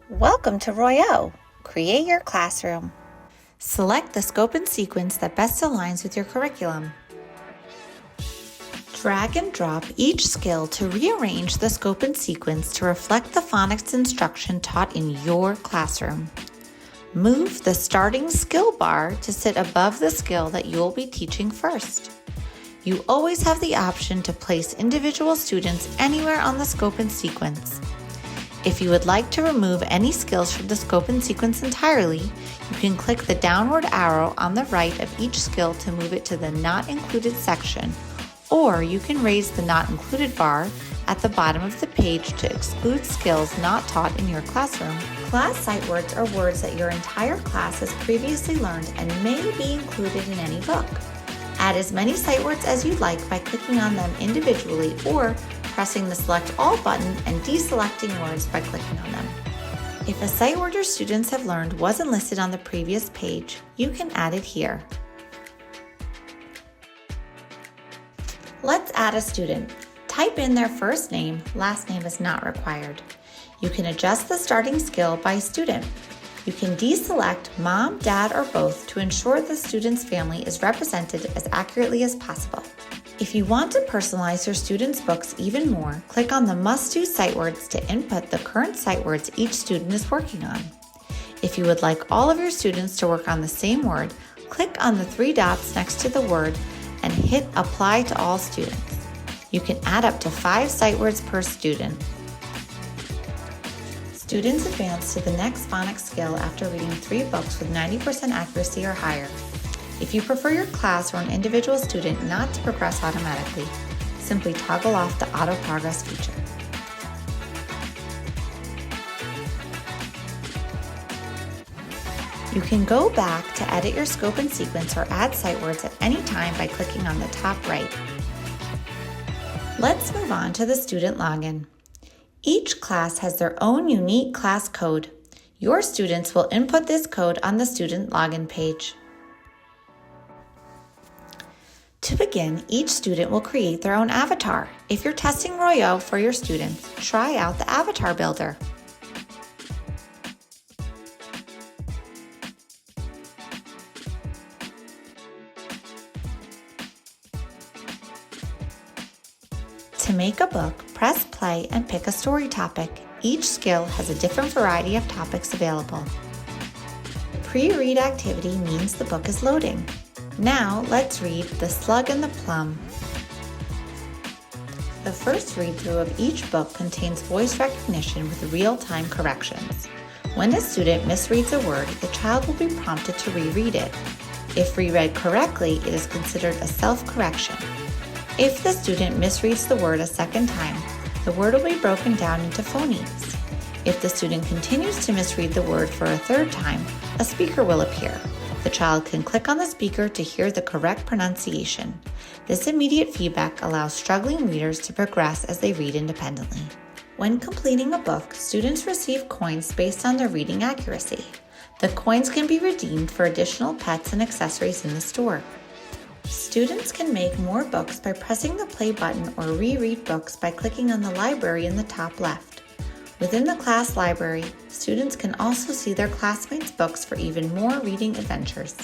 Welcome to ROYO. Create your classroom. Select the scope and sequence that best aligns with your curriculum. Drag and drop each skill to rearrange the scope and sequence to reflect the phonics instruction taught in your classroom. Move the starting skill bar to sit above the skill that you will be teaching first. You always have the option to place individual students anywhere on the scope and sequence. If you would like to remove any skills from the scope and sequence entirely, you can click the downward arrow on the right of each skill to move it to the Not Included section, or you can raise the Not Included bar at the bottom of the page to exclude skills not taught in your classroom. Class sight words are words that your entire class has previously learned and may be included in any book. Add as many sight words as you'd like by clicking on them individually or pressing the Select All button and deselecting words by clicking on them. If a sight word your students have learned wasn't listed on the previous page, you can add it here. Let's add a student. Type in their first name, last name is not required. You can adjust the starting skill by student. You can deselect mom, dad, or both to ensure the student's family is represented as accurately as possible. If you want to personalize your students' books even more, click on the must-do sight words to input the current sight words each student is working on. If you would like all of your students to work on the same word, click on the 3 dots next to the word and hit Apply to all students. You can add up to 5 sight words per student. Students advance to the next phonics skill after reading 3 books with 90% accuracy or higher. If you prefer your class or an individual student not to progress automatically, simply toggle off the auto progress feature. You can go back to edit your scope and sequence or add sight words at any time by clicking on the top right. Let's move on to the student login. Each class has their own unique class code. Your students will input this code on the student login page. To begin, each student will create their own avatar. If you're testing ROYO for your students, try out the avatar builder. To make a book, press play and pick a story topic. Each skill has a different variety of topics available. The pre-read activity means the book is loading. Now let's read The Slug and the Plum. The first read-through of each book contains voice recognition with real-time corrections. When a student misreads a word, the child will be prompted to reread it. If reread correctly, it is considered a self-correction. If the student misreads the word a second time, the word will be broken down into phonies. If the student continues to misread the word for a third time, a speaker will appear. The child can click on the speaker to hear the correct pronunciation. This immediate feedback allows struggling readers to progress as they read independently. When completing a book, students receive coins based on their reading accuracy. The coins can be redeemed for additional pets and accessories in the store. Students can make more books by pressing the play button or reread books by clicking on the library in the top left. Within the class library, students can also see their classmates' books for even more reading adventures.